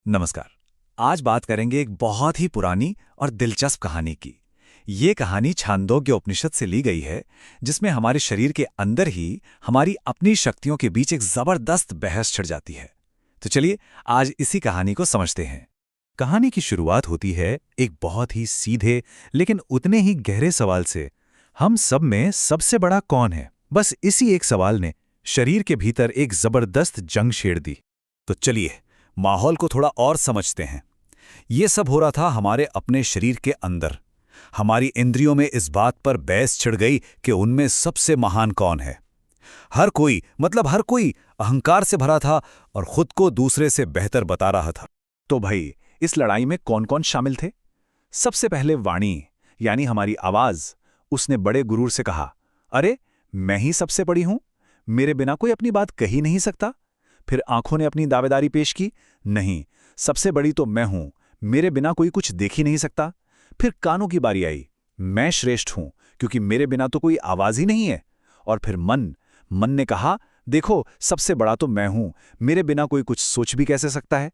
नमस्कार। आज बात करेंगे एक बहुत ही पुरानी और दिलचस्प कहानी की। ये कहानी छांदोग्य उपनिषद से ली गई है, जिसमें हमारे शरीर के अंदर ही हमारी अपनी शक्तियों के बीच एक जबरदस्त बहस छिड़ जाती है। तो चलिए आज इसी कहानी को समझते हैं। कहानी की शुरुआत होती है एक बहुत ही सीधे लेकिन उतने ही गहरे सवाल से। हम सब में सबसे बड़ा कौन है? बस इसी एक सवाल ने शरीर के भीतर एक जबरदस्त जंग छेड़ दी। तो चलिए माहौल को थोड़ा और समझते हैं। ये सब हो रहा था हमारे अपने शरीर के अंदर। हमारी इंद्रियों में इस बात पर बहस छिड़ गई कि उनमें सबसे महान कौन है। हर कोई अहंकार से भरा था और खुद को दूसरे से बेहतर बता रहा था। तो भाई इस लड़ाई में कौन कौन शामिल थे? सबसे पहले वाणी, यानी हमारी आवाज। उसने बड़े गुरूर से कहा, अरे मैं ही सबसे बड़ी हूं, मेरे बिना कोई अपनी बात कह ही नहीं सकता। फिर आंखों ने अपनी दावेदारी पेश की, नहीं सबसे बड़ी तो मैं हूं, मेरे बिना कोई कुछ देख ही नहीं सकता। फिर कानों की बारी आई, मैं श्रेष्ठ हूं क्योंकि मेरे बिना तो कोई आवाज ही नहीं है। और फिर मन ने कहा, देखो सबसे बड़ा तो मैं हूं, मेरे बिना कोई कुछ सोच भी कैसे सकता है।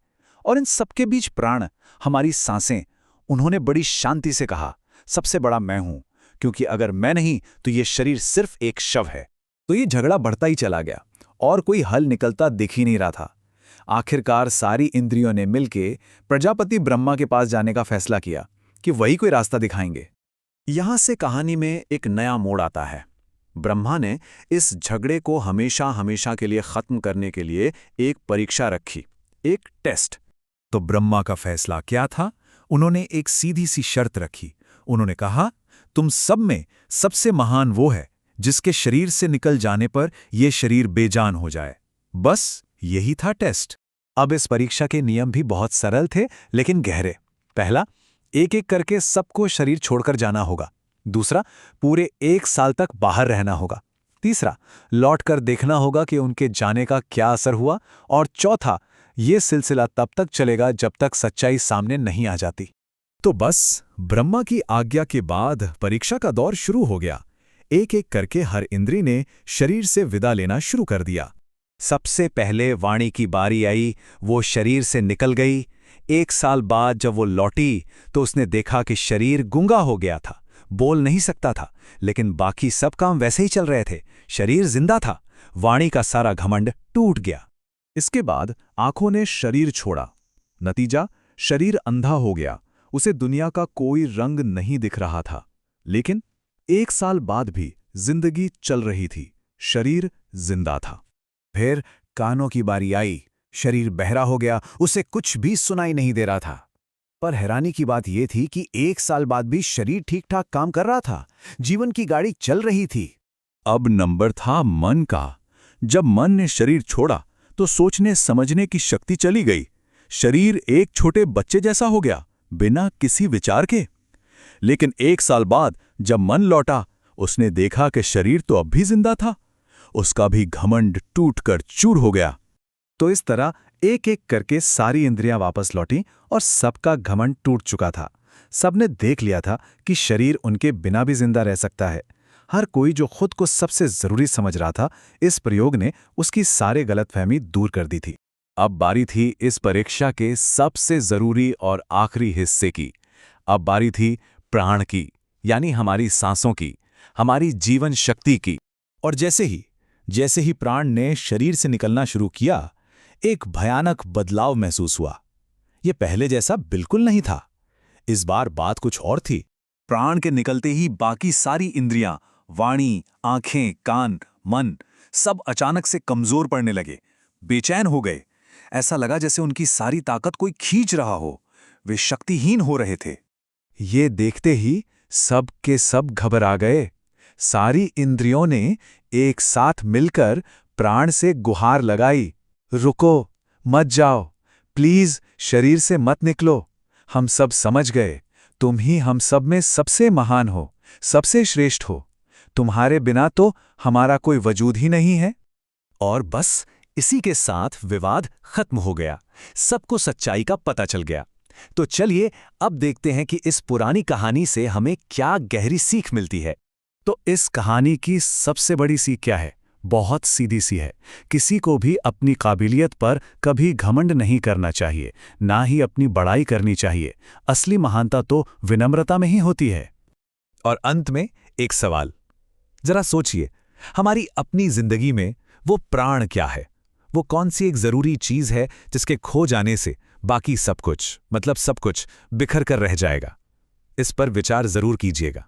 और इन सबके बीच प्राण, हमारी सांसें, उन्होंने बड़ी शांति से कहा, सबसे बड़ा मैं हूं क्योंकि अगर मैं नहीं तो ये शरीर सिर्फ एक शव है। तो ये झगड़ा बढ़ता ही चला गया और कोई हल निकलता दिख ही नहीं रहा था। आखिरकार सारी इंद्रियों ने मिलकर प्रजापति ब्रह्मा के पास जाने का फैसला किया कि वही कोई रास्ता दिखाएंगे। यहां से कहानी में एक नया मोड़ आता है। ब्रह्मा ने इस झगड़े को हमेशा हमेशा के लिए खत्म करने के लिए एक परीक्षा रखी, एक टेस्ट। तो ब्रह्मा का फैसला क्या था? उन्होंने एक सीधी सी शर्त रखी। उन्होंने कहा, तुम सब में सबसे महान वो है जिसके शरीर से निकल जाने पर यह शरीर बेजान हो जाए। बस यही था टेस्ट। अब इस परीक्षा के नियम भी बहुत सरल थे लेकिन गहरे। पहला, एक एक करके सबको शरीर छोड़कर जाना होगा। दूसरा, पूरे 1 साल तक बाहर रहना होगा। तीसरा, लौटकर देखना होगा कि उनके जाने का क्या असर हुआ। और चौथा, यह सिलसिला तब तक चलेगा जब तक सच्चाई सामने नहीं आ जाती। तो बस ब्रह्मा की आज्ञा के बाद परीक्षा का दौर शुरू हो गया। एक एक करके हर इंद्री ने शरीर से विदा लेना शुरू कर दिया। सबसे पहले वाणी की बारी आई। वो शरीर से निकल गई। 1 साल बाद जब वो लौटी तो उसने देखा कि शरीर गूंगा हो गया था, बोल नहीं सकता था, लेकिन बाकी सब काम वैसे ही चल रहे थे। शरीर जिंदा था। वाणी का सारा घमंड टूट गया। इसके बाद आंखों ने शरीर छोड़ा। नतीजा, शरीर अंधा हो गया। उसे दुनिया का कोई रंग नहीं दिख रहा था। लेकिन 1 साल बाद भी जिंदगी चल रही थी। शरीर जिंदा था। फिर कानों की बारी आई। शरीर बहरा हो गया, उसे कुछ भी सुनाई नहीं दे रहा था। पर हैरानी की बात यह थी कि 1 साल बाद भी शरीर ठीक-ठाक काम कर रहा था। जीवन की गाड़ी चल रही थी। अब नंबर था मन का। जब मन ने शरीर छोड़ा तो सोचने समझने की शक्ति चली गई। शरीर एक छोटे बच्चे जैसा हो गया, बिना किसी विचार के। लेकिन 1 साल बाद जब मन लौटा, उसने देखा कि शरीर तो अब भी जिंदा था। उसका भी घमंड टूटकर चूर हो गया। तो इस तरह एक एक करके सारी इंद्रियां वापस लौटीं और सबका घमंड टूट चुका था। सबने देख लिया था कि शरीर उनके बिना भी जिंदा रह सकता है। हर कोई जो खुद को सबसे जरूरी समझ रहा था, इस प्रयोग ने उसकी सारे गलतफहमी दूर कर दी थी। अब बारी थी इस परीक्षा के सबसे जरूरी और आखिरी हिस्से की। अब बारी थी प्राण की, यानी हमारी सांसों की, हमारी जीवन शक्ति की। और जैसे ही प्राण ने शरीर से निकलना शुरू किया, एक भयानक बदलाव महसूस हुआ। यह पहले जैसा बिल्कुल नहीं था। इस बार बात कुछ और थी। प्राण के निकलते ही बाकी सारी इंद्रियां, वाणी, आंखें, कान, मन, सब अचानक से कमजोर पड़ने लगे, बेचैन हो गए। ऐसा लगा जैसे उनकी सारी ताकत कोई खींच रहा हो। वे शक्तिहीन हो रहे थे। ये देखते ही सब के सब घबरा गए। सारी इंद्रियों ने एक साथ मिलकर प्राण से गुहार लगाई, रुको, मत जाओ, प्लीज शरीर से मत निकलो। हम सब समझ गए, तुम ही हम सब में सबसे महान हो, सबसे श्रेष्ठ हो। तुम्हारे बिना तो हमारा कोई वजूद ही नहीं है। और बस इसी के साथ विवाद खत्म हो गया। सबको सच्चाई का पता चल गया। तो चलिए अब देखते हैं कि इस पुरानी कहानी से हमें क्या गहरी सीख मिलती है। तो इस कहानी की सबसे बड़ी सीख क्या है? बहुत सीधी सी है। किसी को भी अपनी काबिलियत पर कभी घमंड नहीं करना चाहिए, ना ही अपनी बड़ाई करनी चाहिए। असली महानता तो विनम्रता में ही होती है। और अंत में एक सवाल, जरा सोचिए, हमारी अपनी जिंदगी में वो प्राण क्या है? वो कौन सी एक जरूरी चीज है जिसके खो जाने से बाकी सब कुछ, मतलब सब कुछ, बिखर कर रह जाएगा? इस पर विचार जरूर कीजिएगा।